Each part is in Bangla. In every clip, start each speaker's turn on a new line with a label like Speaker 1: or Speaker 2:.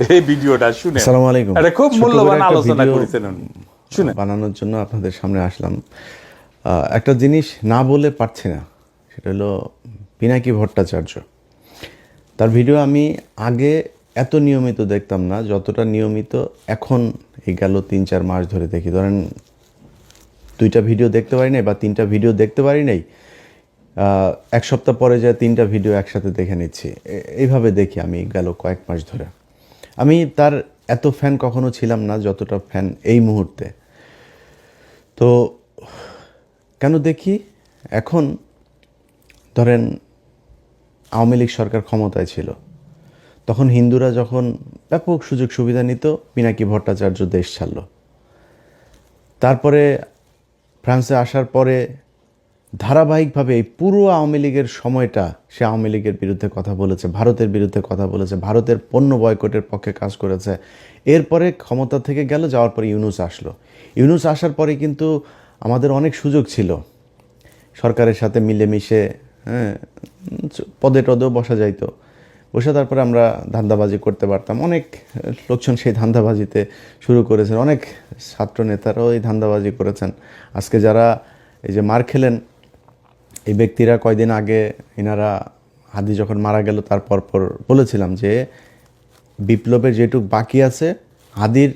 Speaker 1: এই ভিডিওটা শুনে
Speaker 2: আসসালামু আলাইকুম।
Speaker 1: এটা খুব
Speaker 2: ছোট করে
Speaker 1: মূল্যবান
Speaker 2: একটা
Speaker 1: আলোচনা
Speaker 2: ভিডিও
Speaker 1: করেছেন উনি। শুনে
Speaker 2: বানানোর জন্য আপনাদের সামনে আসলাম। একটা জিনিস না বলে পারছি না, সেটা হলো পিনাকি ভট্টাচার্য। তার ভিডিও আমি আগে এত নিয়মিত দেখতাম না যতটা নিয়মিত এখন এই গেল ৩-৪ মাস ধরে দেখি। ধরেন 2টা ভিডিও দেখতে পারি নাই বা 3টা ভিডিও দেখতে পারি নাই, 1 সপ্তাহ পরে যায় 3টা ভিডিও একসাথে দেখে নিচ্ছি। এইভাবে দেখি আমি গেল কয়েক মাস ধরে। আমি তার এত ফ্যান কখনো ছিলাম না যতটা ফ্যান এই মুহূর্তে। তো কেন দেখি এখন, ধরেন আওয়ামী লীগ সরকার ক্ষমতায় ছিল, তখন হিন্দুরা যখন ব্যাপক সুযোগ সুবিধা নিত, পিনাকি ভট্টাচার্য দেশ ছাড়ল। তারপরে ফ্রান্সে আসার পরে ধারাবাহিকভাবে এই পুরো আওয়ামী লীগের সময়টা সে আওয়ামী লীগের বিরুদ্ধে কথা বলেছে, ভারতের বিরুদ্ধে কথা বলেছে, ভারতের পণ্য বয়কটের পক্ষে কাজ করেছে। এরপরে ক্ষমতা থেকে গেল, যাওয়ার পরে ইউনূস আসলো। ইউনূস আসার পরে কিন্তু আমাদের অনেক সুযোগ ছিল সরকারের সাথে মিলেমিশে, হ্যাঁ, পদে টদেও বসা যাইতো, বসে তারপরে আমরা ধান্দাবাজি করতে পারতাম। অনেক লোকজন সেই ধান্দাবাজিতে শুরু করেছেন, অনেক ছাত্র নেতারাও এই ধান্দাবাজি করেছেন। আজকে যারা এই যে মার খেলেন, এই ব্যক্তিরা কয়দিন আগে এনারা হাদি যখন মারা গেল তার পর বলেছিলাম যে বিপ্লবের যেটুক বাকি আছে হাদির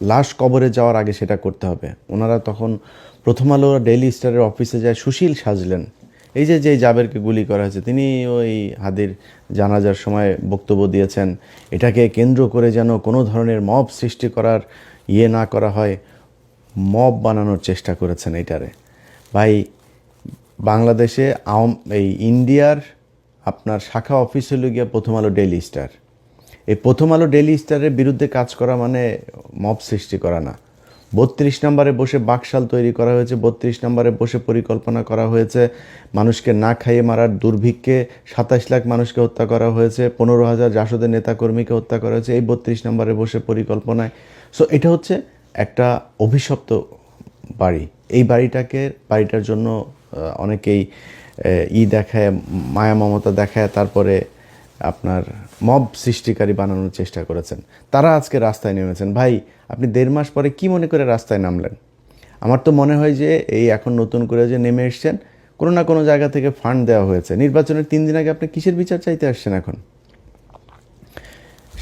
Speaker 2: লাশ কবরে যাওয়ার আগে সেটা করতে হবে। ওনারা তখন প্রথম আলো ডেইলি স্টারের অফিসে যায় সুশীল সাজলেন। এই যে জাবেরকে গুলি করা হয়েছে, তিনি ওই হাদির জানাজার সময় বক্তব্য দিয়েছেন, এটাকে কেন্দ্র করে যেন কোনো ধরনের মব সৃষ্টি করার না করা হয়, মব বানানোর চেষ্টা করেছেন এইটারে। ভাই, বাংলাদেশে এই ইন্ডিয়ার আপনার শাখা অফিস হলো গিয়া প্রথম আলো ডেইলি স্টার। এই প্রথম আলো ডেইলি স্টারের বিরুদ্ধে কাজ করা মানে মব সৃষ্টি করা না। 32 নম্বরে বসে বাকশাল তৈরি করা হয়েছে, 32 নম্বরে বসে পরিকল্পনা করা হয়েছে মানুষকে না খাইয়ে মারার। দুর্ভিক্ষে 27 লাখ মানুষকে হত্যা করা হয়েছে, 15,000 জাসদের নেতাকর্মীকে হত্যা করা হয়েছে এই 32 নম্বরে বসে পরিকল্পনায়। সো এটা হচ্ছে একটা অভিশপ্ত বাড়ি। এই বাড়িটার জন্য অনেকেই দেখায়, মায়া মমতা দেখায়, তারপরে আপনার মব সৃষ্টিকারী বানানোর চেষ্টা করেছেন। তারা আজকে রাস্তায় নেমেছেন। ভাই, আপনি 1.5 মাস পরে কি মনে করে রাস্তায় নামলেন? আমার তো মনে হয় যে এই এখন নতুন করে যে নেমে এসছেন, কোনো না কোনো জায়গা থেকে ফান্ড দেওয়া হয়েছে। নির্বাচনের 3 দিন আগে আপনি কিসের বিচার চাইতে আসছেন? এখন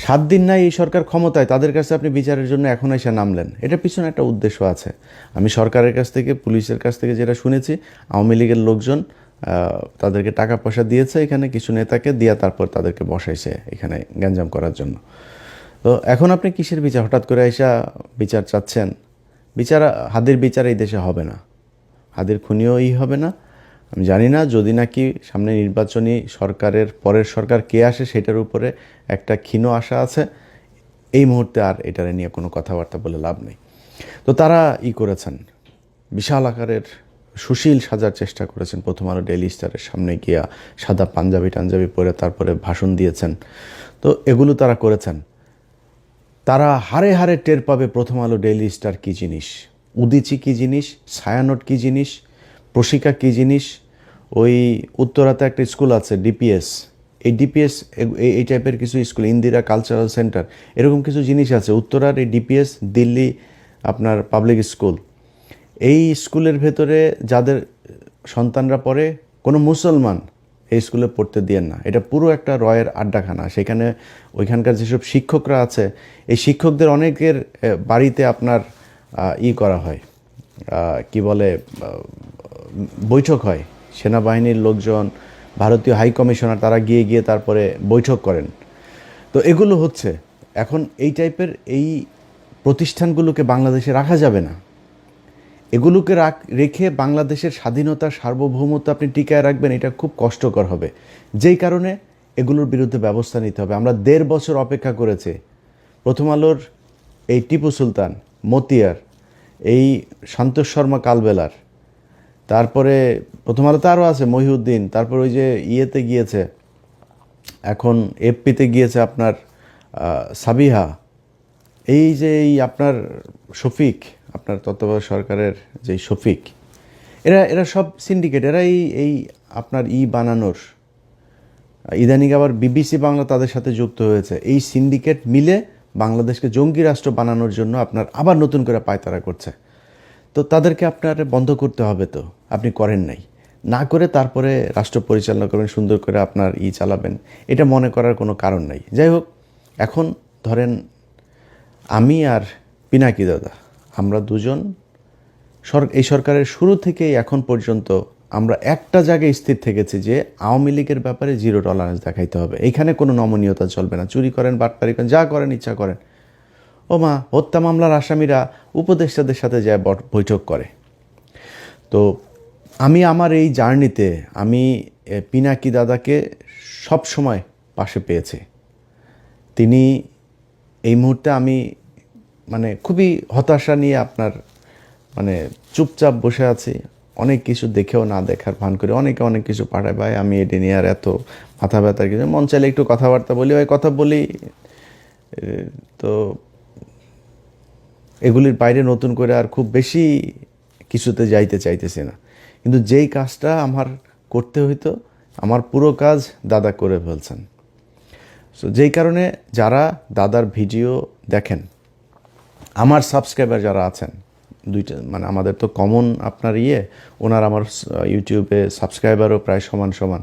Speaker 2: 7 দিন নাই এই সরকার ক্ষমতায়, তাদের কাছে আপনি বিচারের জন্য এখন এসে নামলেন। এটার পিছনে একটা উদ্দেশ্য আছে। আমি সরকারের কাছ থেকে, পুলিশের কাছ থেকে যেটা শুনেছি, আওয়ামী লীগের লোকজন তাদেরকে টাকা পয়সা দিয়েছে এখানে কিছু নেতাকে দিয়া, তারপর তাদেরকে বসাইছে এখানে গ্যাঞ্জাম করার জন্য। তো এখন আপনি কিসের বিচার? হঠাৎ করে এসে বিচার চাচ্ছেন? হাদির বিচার এই দেশে হবে না, হাদির খুনিও হবে না। আমি জানি না, যদি নাকি সামনে নির্বাচনী সরকারের পরের সরকার কে আসে সেটার উপরে একটা ক্ষীণ আশা আছে। এই মুহূর্তে আর এটারে নিয়ে কোনো কথাবার্তা বলে লাভ নেই। তো তারা করেছেন, বিশাল আকারের সুশীল সাজার চেষ্টা করেছেন। প্রথম আলো ডেইলি স্টারের সামনে গিয়া সাদা পাঞ্জাবি পরে তারপরে ভাষণ দিয়েছেন। তো এগুলো তারা করেছেন। তারা হাড়ে হাড়ে টের পাবে প্রথম আলো ডেইলি স্টার কী জিনিস, উদিচি কী জিনিস, ছায়ানট কী জিনিস, প্রশিকা কী জিনিস। ওই উত্তরাতে একটা স্কুল আছে ডিপিএস, এই ডিপিএস এই টাইপের কিছু স্কুল, ইন্দিরা কালচারাল সেন্টার, এরকম কিছু জিনিস আছে উত্তরার। এই ডিপিএস দিল্লি আপনার পাবলিক স্কুল, এই স্কুলের ভেতরে যাদের সন্তানরা পড়ে, কোনো মুসলমান এই স্কুলে পড়তে দিয়েন না। এটা পুরো একটা রয়ের আড্ডাখানা। সেখানে ওইখানকার যেসব শিক্ষকরা আছে, এই শিক্ষকদের অনেকের বাড়িতে আপনার করা হয়, কি বলে, বৈঠক হয়। সেনাবাহিনীর লোকজন, ভারতীয় হাই কমিশনার, তারা গিয়ে তারপরে বৈঠক করেন। তো এগুলো হচ্ছে এখন এই টাইপের এই প্রতিষ্ঠানগুলোকে বাংলাদেশে রাখা যাবে না। এগুলোকে রেখে বাংলাদেশের স্বাধীনতা, সার্বভৌমত্ব আপনি টিকায় রাখবেন, এটা খুব কষ্টকর হবে। যেই কারণে এগুলোর বিরুদ্ধে ব্যবস্থা নিতে হবে। আমরা 1.5 বছর অপেক্ষা করেছি। প্রথম আলোর এই টিপু সুলতান, মতিয়ার, এই সন্তোষ শর্মা কালবেলার, তারপরে প্রথম আলোতে আরও আছে মহিউদ্দিন, তারপর ওই যে ইয়েতে গিয়েছে, এখন এফপিতে গিয়েছে আপনার সাবিহা, এই যে আপনার শফিক, আপনার তত্ত্বাবধায়ক সরকারের যে শফিক, এরা সব সিন্ডিকেট। এরা এই আপনার বানানোর ইদানিং আবার বিবিসি বাংলা তাদের সাথে যুক্ত হয়েছে। এই সিন্ডিকেট মিলে বাংলাদেশকে জঙ্গি রাষ্ট্র বানানোর জন্য আপনার আবার নতুন করে পায়তারা করছে। তো তাদেরকে আপনার বন্ধ করতে হবে, তো আপনি করেন নাই, না করে তারপরে রাষ্ট্র পরিচালনা করবেন, সুন্দর করে আপনার চালাবেন, এটা মনে করার কোনো কারণ নাই। যাই হোক, এখন ধরেন আমি আর পিনাকি দাদা, আমরা দুজন এই সরকারের শুরু থেকেই এখন পর্যন্ত আমরা একটা জায়গায় স্থির থেকেছি যে আওয়ামী লীগের ব্যাপারে জিরো টলারেন্স দেখাইতে হবে। এইখানে কোনো নমনীয়তা চলবে না। চুরি করেন, বাটপারি করেন, যা করেন ইচ্ছা করেন। ও মা, হত্যা মামলার আসামিরা উপদেষ্টাদের সাথে যায় বৈঠক করে। তো আমি আমার এই জার্নিতে আমি পিনাকি দাদাকে সব সময় পাশে পেয়েছি। তিনি এই মুহূর্তে আমি মানে খুবই হতাশা নিয়ে আপনার মানে চুপচাপ বসে আছি। অনেক কিছু দেখেও না দেখার ভান করে অনেকে অনেক কিছু পাঠায়, ভাই আমি এটা নিয়ে আর এত মাথা ব্যথার কিছু, মন চাইলে একটু কথাবার্তা বলি, ওই কথা বলি। তো এগুলির বাইরে নতুন করে আর খুব বেশি কিছুতে যাইতে চাইতেছি না। কিন্তু যেই কাজটা আমার করতে হইতো, আমার পুরো কাজ দাদা করে ফেলছেন। সো যেই কারণে যারা দাদার ভিডিও দেখেন, আমার সাবস্ক্রাইবার যারা আছেন, দুইটা মানে আমাদের তো কমন আপনার ওনার আমার ইউটিউবে সাবস্ক্রাইবারও প্রায় সমান সমান।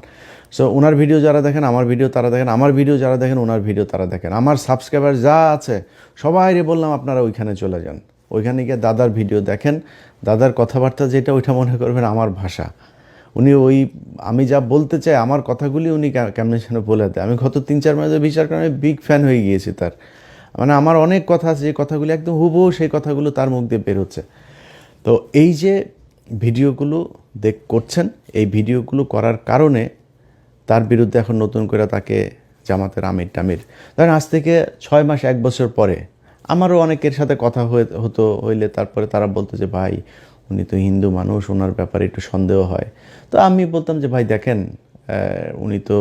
Speaker 2: সো ওনার ভিডিও যারা দেখেন, আমার ভিডিও তারা দেখেন, আমার ভিডিও যারা দেখেন, ওনার ভিডিও তারা দেখেন। আমার সাবস্ক্রাইবার যা আছে সবাইরে বললাম আপনারা ওইখানে চলে যান, ওইখানে গিয়ে দাদার ভিডিও দেখেন। দাদার কথাবার্তা যেটা, ওইটা মনে করবেন আমার ভাষা। উনি আমি যা বলতে চাই, আমার কথাগুলি উনি কেমনে যেন বলে দেয়। আমি গত 3-4 মাসে বিচার করে আমি বিগ ফ্যান হয়ে গিয়েছি তার। মানে আমার অনেক কথা আছে যে কথাগুলি একদম হুবহু সেই কথাগুলো তার মুখ দিয়ে বের হচ্ছে। তো এই যে ভিডিওগুলো করছেন, এই ভিডিওগুলো করার কারণে তার বিরুদ্ধে এখন নতুন করে তাকে জামাতের আমির টামির, ধরেন আজ থেকে 6 মাস 1 বছর পরে আমারও অনেকের সাথে কথা হইলে তারপরে তারা বলতো যে ভাই উনি তো হিন্দু মানুষ, ওনার ব্যাপারে একটু সন্দেহ হয়। তো আমি বলতাম যে ভাই দেখেন, উনি তো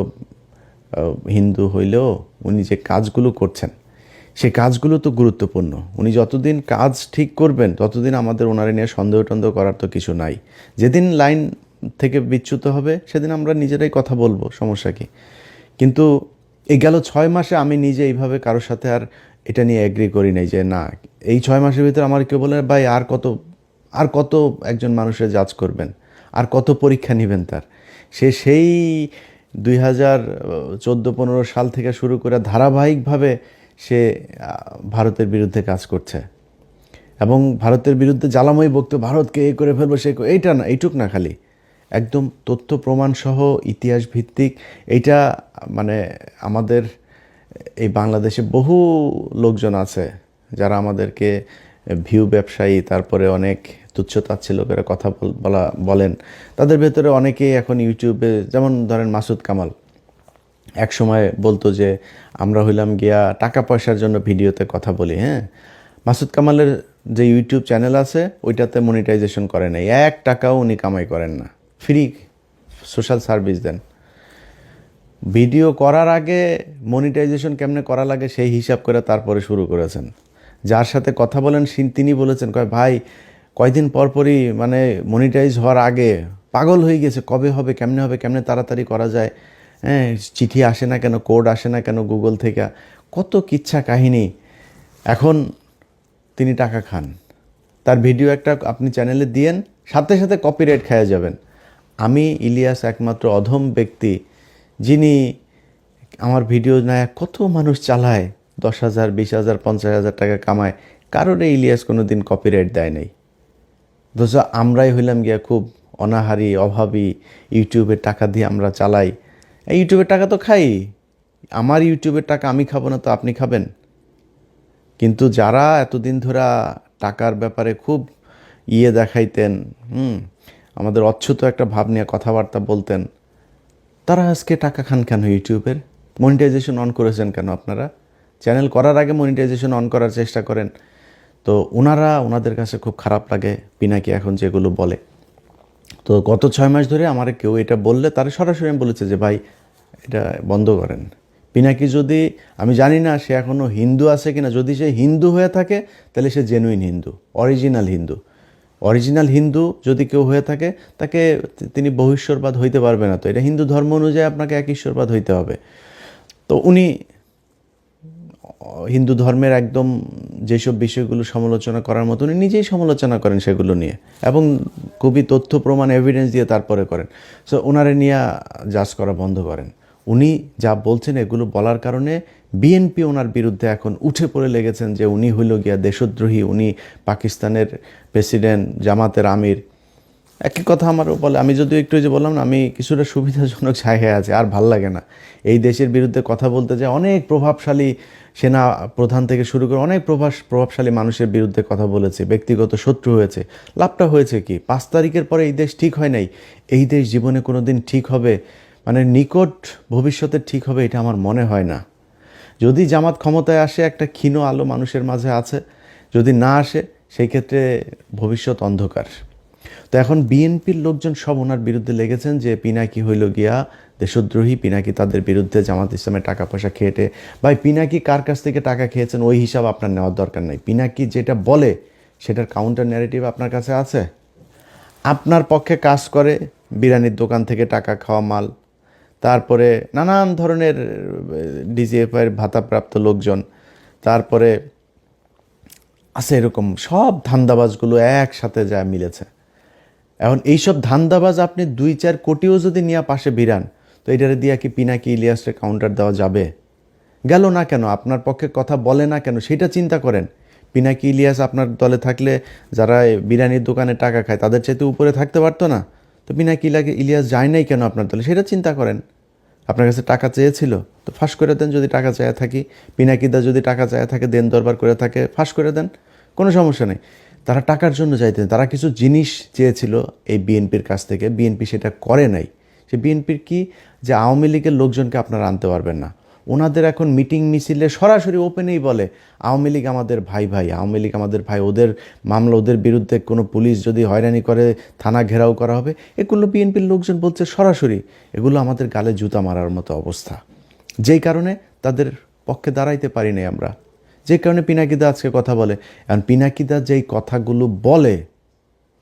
Speaker 2: হিন্দু হইলেও উনি যে কাজগুলো করছেন সেই কাজগুলো তো গুরুত্বপূর্ণ। উনি যতদিন কাজ ঠিক করবেন ততদিন আমাদের ওনারে নিয়ে সন্দেহ টন্দেহ করার তো কিছু নাই। যেদিন লাইন থেকে বিচ্যুত হবে সেদিন আমরা নিজেরাই কথা বলবো, সমস্যা কি। কিন্তু এই গেল 6 মাসে আমি নিজে এইভাবে কারোর সাথে আর এটা নিয়ে এগ্রি করি নাই যে না, এই 6 মাসের ভিতরে আমার কেউ বলে ভাই আর কত একজন মানুষের জাজ করবেন, আর কত পরীক্ষা নেবেন তার। সেই 2014-15 সাল থেকে শুরু করে ধারাবাহিকভাবে সে ভারতের বিরুদ্ধে কাজ করছে এবং ভারতের বিরুদ্ধে জ্বালাময়ী বক্তব্য, ভারতকে এই করে ফেলবো সে, এইটা না, এইটুক না, খালি একদম তথ্য প্রমাণ সহ ইতিহাস ভিত্তিক। এইটা মানে আমাদের এই বাংলাদেশে বহু লোকজন আছে যারা আমাদেরকে ভিউ ব্যবসায়ী, তারপরে অনেক তুচ্ছতাচ্ছিল্য করে কথা বলেন। তাদের ভেতরে অনেকেই এখন ইউটিউবে, যেমন ধরেন মাসুদ কামাল এক সময় বলতো যে আমরা হইলাম গিয়া টাকা পয়সার জন্য ভিডিওতে কথা বলি। হ্যাঁ, মাসুদ কামালের যে ইউটিউব চ্যানেল আছে ওইটাতে মনিটাইজেশন করে নাই, 1 টাকাও উনি কামাই করেন না, ফ্রি সোশ্যাল সার্ভিস দেন। ভিডিও করার আগে মনিটাইজেশন কেমনে করা লাগে সেই হিসাব করে তারপরে শুরু করেছেন। যার সাথে কথা বলেন তিনি বলেছেন, ভাই কয়দিন পরপরই মানে মনিটাইজ হওয়ার আগে পাগল হয়ে গেছে, কবে হবে, কেমনে তাড়াতাড়ি করা যায়, হ্যাঁ, চিঠি আসে না কেন, কোড আসে না কেন গুগল থেকে, কত কিচ্ছা কাহিনী। এখন তিনি টাকা খান, তার ভিডিও একটা আপনি চ্যানেলে দিয়েন, সাথে সাথে কপিরাইট খেয়ে যাবেন। আমি ইলিয়াস একমাত্র অধম ব্যক্তি যিনি আমার ভিডিও নেয় কত মানুষ চালায়, 10,000, 20,000, 50,000 টাকা কামায়, কারোর ইলিয়াস কোনো দিন কপিরাইট দেয় নাই। দোষ আমরাই হইলাম গিয়া খুব অনাহারি, অভাবী, ইউটিউবের টাকা দিয়ে আমরা চালাই। এই ইউটিউবের টাকা তো খাই, আমার ইউটিউবের টাকা আমি খাবো না তো আপনি খাবেন? কিন্তু যারা এতদিন ধরে টাকার ব্যাপারে খুব দেখাইতেন, আমাদের অচ্ছুত একটা ভাব নিয়ে কথাবার্তা বলতেন, তারা আজকে টাকা খান কেন? ইউটিউবের মনিটাইজেশন অন করেছেন কেন আপনারা? চ্যানেল করার আগে মনিটাইজেশন অন করার চেষ্টা করেন। তো ওনাদের কাছে খুব খারাপ লাগে পিনাকি এখন যেগুলো বলে। তো গত 6 মাস ধরে আমার কেউ এটা বললে তারা সরাসরি বলেছে যে ভাই এটা বন্ধ করেন। পিনাকি যদি, আমি জানি না সে এখনও হিন্দু আছে কিনা, যদি সে হিন্দু হয়ে থাকে তাহলে সে genuine Hindu, original Hindu. Original Hindu যদি কেউ হয়ে থাকে তাকে তিনি বহুশ্বরবাদ হইতে পারবে না, তো এটা হিন্দু ধর্ম অনুযায়ী আপনাকে এক ঈশ্বরবাদ হইতে হবে। তো উনি হিন্দু ধর্মের একদম যেসব বিষয়গুলো সমালোচনা করার মতো উনি নিজেই সমালোচনা করেন সেগুলো নিয়ে, এবং খুবই তথ্য প্রমাণ এভিডেন্স দিয়ে তারপরে করেন। সো ওনারে নিয়ে জাজ করা বন্ধ করেন। উনি যা বলছেন এগুলো বলার কারণে বিএনপি ওনার বিরুদ্ধে এখন উঠে পড়ে লেগেছেন যে উনি হইল গিয়া দেশদ্রোহী, উনি পাকিস্তানের প্রেসিডেন্ট, জামাতের আমির। একই কথা আমারও বলে। আমি যদিও একটু যে বললাম না, আমি কিছুটা সুবিধাজনক জায়গায় আছে, আর ভাল লাগে না এই দেশের বিরুদ্ধে কথা বলতে, যে অনেক প্রভাবশালী সেনা প্রধান থেকে শুরু করে অনেক প্রভাবশালী মানুষের বিরুদ্ধে কথা বলেছে, ব্যক্তিগত শত্রু হয়েছে। লাভটা হয়েছে কি? 5 তারিখের পরে এই দেশ ঠিক হয় নাই। এই দেশ জীবনে কোনো দিন ঠিক হবে, মানে নিকট ভবিষ্যতে ঠিক হবে, এটা আমার মনে হয় না। যদি জামাত ক্ষমতায় আসে, একটা ক্ষীণ আলো মানুষের মাঝে আছে, যদি না আসে সেই ক্ষেত্রে ভবিষ্যৎ অন্ধকার। তো এখন বিএনপির লোকজন সব ওনার বিরুদ্ধে লেগেছেন যে পিনাকি হইল গিয়া দেশদ্রোহী, পিনাকি তাদের বিরুদ্ধে জামাত ইসলামের টাকা পয়সা খেয়েটে। ভাই, পিনাকি কার কাছ থেকে টাকা খেয়েছেন ওই হিসাব আপনার নেওয়ার দরকার নাই। পিনাকি যেটা বলে সেটার কাউন্টার ন্যারেটিভ আপনার কাছে আছে। আপনার পক্ষে কাজ করে বিরিয়ানির দোকান থেকে টাকা খাওয়া মাল, তারপরে নানান ধরনের ডিজিএফআইয়ের ভাতাপ্রাপ্ত লোকজন, তারপরে আছে এরকম সব ধান্দাবাজগুলো একসাথে যা মিলেছে। এখন এইসব ধান্দাবাজ আপনি 2-4 কোটিও যদি নিয়ে পাশে ভিড়ান, তো এটারে দিয়া কি পিনাকি ইলিয়াসের কাউন্টার দেওয়া যাবে? গেল না কেন? আপনার পক্ষে কথা বলে না কেন? সেটা চিন্তা করেন। পিনাকি ইলিয়াস আপনার দলে থাকলে যারা বিরিয়ানির দোকানে টাকা খায় তাদের চাইতে উপরে থাকতে পারতো না? তো পিনাকি ইলিয়াস যায় নাই কেন আপনার দলে? সেটা চিন্তা করেন। আপনার কাছে টাকা চেয়েছিল, তো ফাঁস করে দেন। যদি টাকা চেয়ে থাকি, পিনাকিদা যদি টাকা চেয়ে থাকে, দেন দরবার করে থাকে, ফাঁস করে দেন, কোনো সমস্যা নেই। তারা টাকার জন্য চাইতেন, তারা কিছু জিনিস চেয়েছিল এই বিএনপির কাছ থেকে, বিএনপি সেটা করে নাই। সে বিএনপির কি, যে আওয়ামী লীগের লোকজনকে আপনারা আনতে পারবেন না। ওনাদের এখন মিটিং মিছিলে সরাসরি ওপেনেই বলে আওয়ামী লীগ আমাদের ভাই ভাই, আওয়ামী লীগ আমাদের ভাই, ওদের মামলা, ওদের বিরুদ্ধে কোনো পুলিশ যদি হয়রানি করে থানা ঘেরাও করা হবে। এগুলো বিএনপির লোকজন বলছে সরাসরি, এগুলো আমাদের গালে জুতা মারার মতো অবস্থা। যেই কারণে তাদের পক্ষে দাঁড়াইতে পারি নাই আমরা, যে কারণে পিনাকিদা আজকে কথা বলে। এখন পিনাকিদা যেই কথাগুলো বলে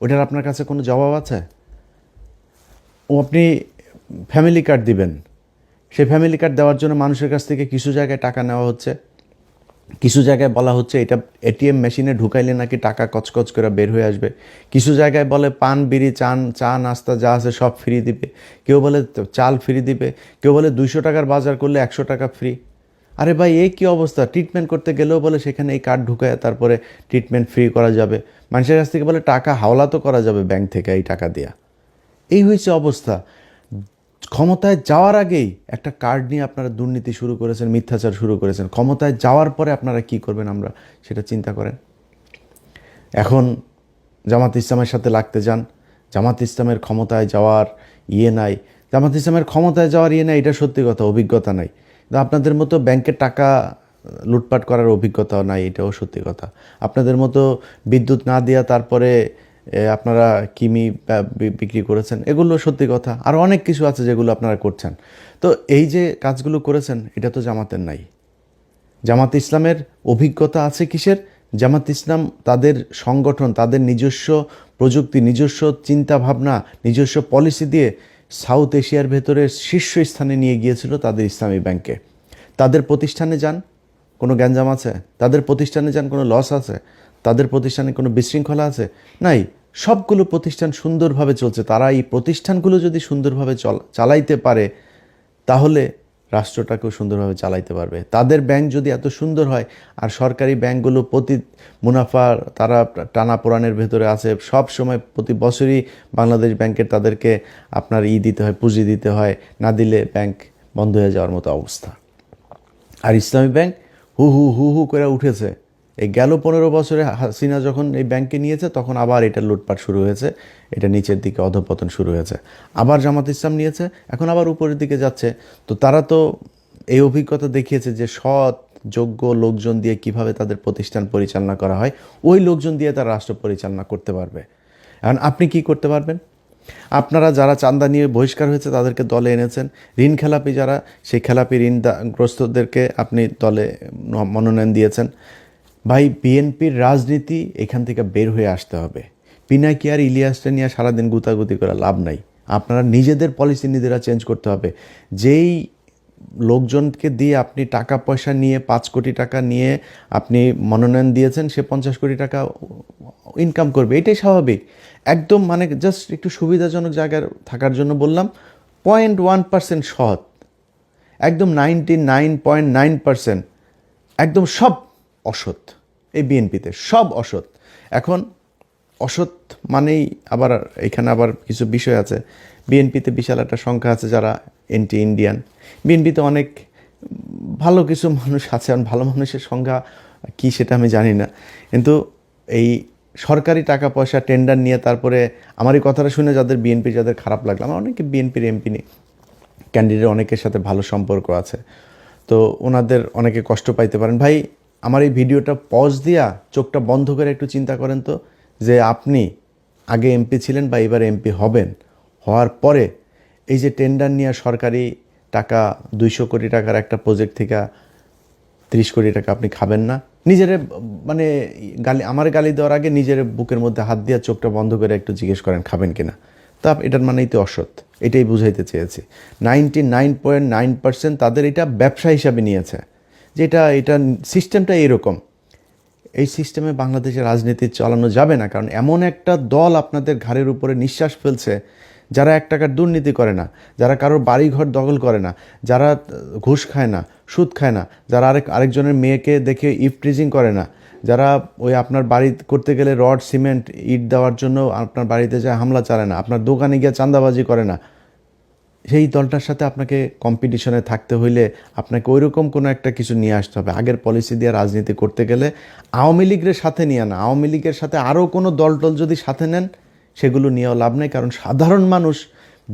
Speaker 2: ওটার আপনার কাছে কোনো জবাব আছে? ও আপনি ফ্যামিলি কার্ড দিবেন, সেই ফ্যামিলি কার্ড দেওয়ার জন্য মানুষের কাছ থেকে কিছু জায়গায় টাকা নেওয়া হচ্ছে, কিছু জায়গায় বলা হচ্ছে এটা এটিএম মেশিনে ঢুকাইলে নাকি টাকা কচকচ করে বের হয়ে আসবে, কিছু জায়গায় বলে পান বিড়ি চা নাস্তা যা আছে সব ফ্রি দিবে, কেউ বলে চাল ফ্রি দিবে, কেউ বলে 200 টাকার বাজার করলে 100 টাকা ফ্রি। আরে ভাই, এই কী অবস্থা? ট্রিটমেন্ট করতে গেলেও বলে সেখানে এই কার্ড ঢুকায় তারপরে ট্রিটমেন্ট ফ্রি করা যাবে। মানুষের কাছ থেকে বলে টাকা হাওলা তো করা যাবে ব্যাংক থেকে এই টাকা দিয়া। এই হয়েছে অবস্থা। ক্ষমতায় যাওয়ার আগেই একটা কার্ড নিয়ে আপনারা দুর্নীতি শুরু করেছেন, মিথ্যাচার শুরু করেছেন। ক্ষমতায় যাওয়ার পরে আপনারা কি করবেন আমরা সেটা চিন্তা করেন। এখন জামাত ইসলামের সাথে লাগতে যান, জামাত ইসলামের ক্ষমতায় যাওয়ার নাই, জামাত ইসলামের ক্ষমতায় যাওয়ার নাই, এটা সত্যি কথা, অভিজ্ঞতা নাই। আপনাদের মতো ব্যাংকের টাকা লুটপাট করার অভিজ্ঞতাও নাই, এটাও সত্যি কথা। আপনাদের মতো বিদ্যুৎ না দেওয়া তারপরে আপনারা কিমি বিক্রি করেছেন, এগুলো সত্যি কথা। আর অনেক কিছু আছে যেগুলো আপনারা করছেন। তো এই যে কাজগুলো করেছেন এটা তো জামাতের নাই। জামাত ইসলামের অভিজ্ঞতা আছে কিসের? জামাত ইসলাম তাদের সংগঠন, তাদের নিজস্ব প্রযুক্তি, নিজস্ব চিন্তা ভাবনা, নিজস্ব পলিসি দিয়ে সাউথ এশিয়ার ভেতরে শীর্ষস্থানে নিয়ে গিয়েছিল তাদের ইসলামী ব্যাংকে। তাদের প্রতিষ্ঠানে যান, কোনো গ্যাঞ্জাম আছে? তাদের প্রতিষ্ঠানে যান, কোনো লস আছে? তাদের প্রতিষ্ঠানে কোনো বিশৃঙ্খলা আছে? নাই। সবগুলো প্রতিষ্ঠান সুন্দরভাবে চলছে। তারা এই প্রতিষ্ঠানগুলো যদি সুন্দরভাবে চালাইতে পারে তাহলে রাষ্ট্রটাকেও সুন্দরভাবে চালাইতে পারবে। তাদের ব্যাংক যদি এত সুন্দর হয়, আর সরকারি ব্যাংকগুলো প্রতি মুনাফা তারা টানাপোড়ানের ভেতরে আছে, সব সময় প্রতি বছরই বাংলাদেশ ব্যাংকের তাদেরকে আপনার দিতে হয়, পুঁজি দিতে হয়, না দিলে ব্যাংক বন্ধ হয়ে যাওয়ার মতো অবস্থা। আর ইসলামী ব্যাংক হু হু হু হু করে উঠেছে। এই গেল 15 বছরে হাসিনা যখন এই ব্যাংকে নিয়েছে তখন আবার এটা লুটপাট শুরু হয়েছে, এটা নিচের দিকে অধঃপতন শুরু হয়েছে। আবার জামাত ইসলাম নিয়েছে, এখন আবার উপরের দিকে যাচ্ছে। তো তারা তো এই অভিজ্ঞতা দেখিয়েছে যে সৎ যোগ্য লোকজন দিয়ে কিভাবে তাদের প্রতিষ্ঠান পরিচালনা করা হয়, ওই লোকজন দিয়ে তারা রাষ্ট্র পরিচালনা করতে পারবে। এখন আপনি কি করতে পারবেন? আপনারা যারা চাঁদা নিয়ে বহিষ্কার হয়েছে তাদেরকে দলে এনেছেন, ঋণ খেলাপি যারা, সেই খেলাপি ঋণগ্রস্তদেরকে আপনি দলে মনোনয়ন দিয়েছেন। ভাই, বিএনপির রাজনীতি এখান থেকে বের হয়ে আসতে হবে। পিনাকি আর ইলিয়াসটা নিয়ে সারাদিন গুতাগুতি করে লাভ নাই। আপনারা নিজেদের পলিসি নিজেরা চেঞ্জ করতে হবে। যেই লোকজনকে দিয়ে আপনি টাকা পয়সা নিয়ে 5 কোটি টাকা নিয়ে আপনি মনোনয়ন দিয়েছেন, সে 50 কোটি টাকা ইনকাম করবে, এটাই স্বাভাবিক। একদম মানে জাস্ট একটু সুবিধাজনক জায়গায় থাকার জন্য বললাম। 0.1% সৎ, একদম 99.9% একদম সব অসৎ। এই বিএনপিতে সব অসৎ। এখন অসৎ মানেই আবার এখানে আবার কিছু বিষয় আছে। বিএনপিতে বিশাল একটা সংখ্যা আছে যারা এন্টি ইন্ডিয়ান। বিএনপিতে অনেক ভালো কিছু মানুষ আছে, ভালো মানুষের সংখ্যা কী সেটা আমি জানি না। কিন্তু এই সরকারি টাকা পয়সা টেন্ডার নিয়ে তারপরে আমার এই কথাটা শুনে যাদের খারাপ লাগলো, আমার অনেকে বিএনপির এমপি ক্যান্ডিডেট অনেকের সাথে ভালো সম্পর্ক আছে, তো ওনাদের অনেকে কষ্ট পাইতে পারেন। ভাই, আমার এই ভিডিওটা পজ দিয়া চোখটা বন্ধ করে একটু চিন্তা করেন তো, যে আপনি আগে এমপি ছিলেন বা এবার এমপি হবেন, হওয়ার পরে এই যে টেন্ডার নিয়ে সরকারি টাকা 200 কোটি টাকার একটা প্রজেক্ট থেকে 30 কোটি টাকা আপনি খাবেন না? নিজের মানে আমার গালি দেওয়ার আগে নিজের বুকের মধ্যে হাত দিয়ে চোখটা বন্ধ করে একটু জিজ্ঞেস করেন খাবেন কিনা। তা এটার মানেই তো অসৎ, এটাই বুঝাইতে চেয়েছি। 99.9% তাদের এটা ব্যবসা হিসাবে নিয়েছে, যে এটা সিস্টেমটা এরকম। এই সিস্টেমে বাংলাদেশের রাজনীতি চালানো যাবে না, কারণ এমন একটা দল আপনাদের ঘাড়ের উপরে নিঃশ্বাস ফেলছে, যারা 1 টাকার দুর্নীতি করে না, যারা কারোর বাড়িঘর দখল করে না, যারা ঘুষ খায় না, সুদ খায় না, যারা আরেকজনের মেয়েকে দেখে ইফটিজিং করে না, যারা ওই আপনার বাড়ি করতে গেলে রড সিমেন্ট ইট দেওয়ার জন্য আপনার বাড়িতে যায় হামলা চালায় না, আপনার দোকানে গিয়ে চাঁদাবাজি করে না, সেই দলটার সাথে আপনাকে কম্পিটিশনে থাকতে হইলে আপনাকে ওইরকম কোনো একটা কিছু নিয়ে আসতে হবে। আগের পলিসি দিয়ে রাজনীতি করতে গেলে আওয়ামী লীগের সাথে নিয়ে না, আওয়ামী লীগের সাথে আরও কোনো দল যদি সাথে নেন সেগুলো নিয়েও লাভ নেই, কারণ সাধারণ মানুষ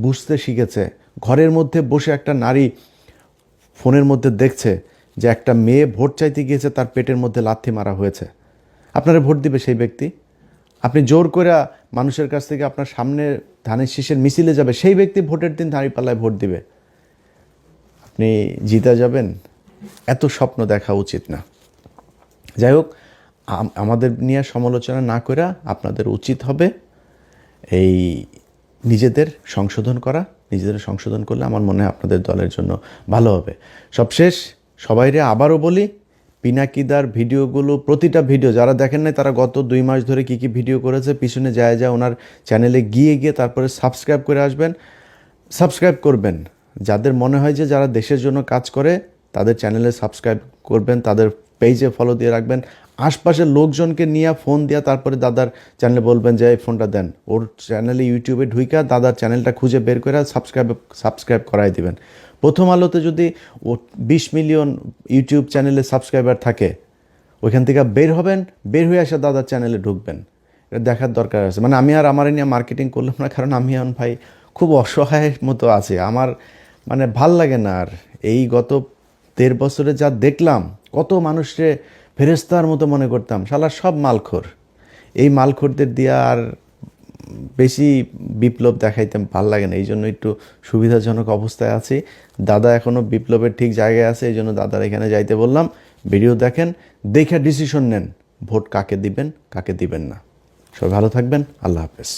Speaker 2: বুঝতে শিখেছে। ঘরের মধ্যে বসে একটা নারী ফোনের মধ্যে দেখছে যে একটা মেয়ে ভোট চাইতে গিয়েছে, তার পেটের মধ্যে লাথি মারা হয়েছে। আপনারা ভোট দিবে সেই ব্যক্তি? আপনি জোর করে মানুষের কাছ থেকে আপনার সামনে ধানের শীষের মিছিলে যাবে, সেই ব্যক্তি ভোটের দিন দাঁড়িপাল্লায় ভোট দিবে? আপনি জিতে যাবেন? এত স্বপ্ন দেখা উচিত না। যাই হোক, আমাদের নিয়ে সমালোচনা না করে আপনাদের উচিত হবে এই নিজেদের সংশোধন করা। নিজেদের সংশোধন করলে আমার মনে হয় আপনাদের দলের জন্য ভালো হবে। সবশেষ সবাইরে আবারও বলি, পিনাকিদার ভিডিওগুলো, প্রতিটা ভিডিও যারা দেখেন নাই তারা গত 2 মাস ধরে কী কী ভিডিও করেছে পিছনে যায় ওনার চ্যানেলে গিয়ে তারপরে সাবস্ক্রাইব করে আসবেন, সাবস্ক্রাইব করবেন। যাদের মনে হয় যে যারা দেশের জন্য কাজ করে তাদের চ্যানেলে সাবস্ক্রাইব করবেন, তাদের পেজে ফলো দিয়ে রাখবেন। আশপাশের লোকজনকে নিয়ে ফোন দিয়া তারপরে দাদার চ্যানেলে বলবেন যে এই ফোনটা দেন, ওর চ্যানেলে ইউটিউবে ঢুইকা দাদার চ্যানেলটা খুঁজে বের করে সাবস্ক্রাইব করাই দিবেন। প্রথম আলোতে যদি 20 মিলিয়ন ইউটিউব চ্যানেলে সাবস্ক্রাইবার থাকে, ওইখান থেকে বের হবেন, বের হয়ে আসে দাদার চ্যানেলে ঢুকবেন। এটা দেখার দরকার আছে। মানে আমি আর আমার নিয়ে মার্কেটিং করলাম না, কারণ আমি এখন ভাই খুব অসহায়ের মতো আছি। আমার মানে ভাল লাগে না আর। এই গত 1.5 বছরে যা দেখলাম, কত মানুষকে ফেরেস্তার মতো মনে করতাম, শালা সব মালখোর। এই মালখোরদের দিয়ে আর বেশি বিপ্লব দেখাইতে ভাল লাগে না, এই জন্য একটু সুবিধাজনক অবস্থায় আছি। দাদা এখনও বিপ্লবের ঠিক জায়গায় আছে, এই জন্য দাদার এখানে যাইতে বললাম। ভিডিও দেখেন, দেখে ডিসিশন নেন ভোট কাকে দিবেন কাকে দিবেন না। সবাই ভালো থাকবেন। আল্লাহ হাফেজ।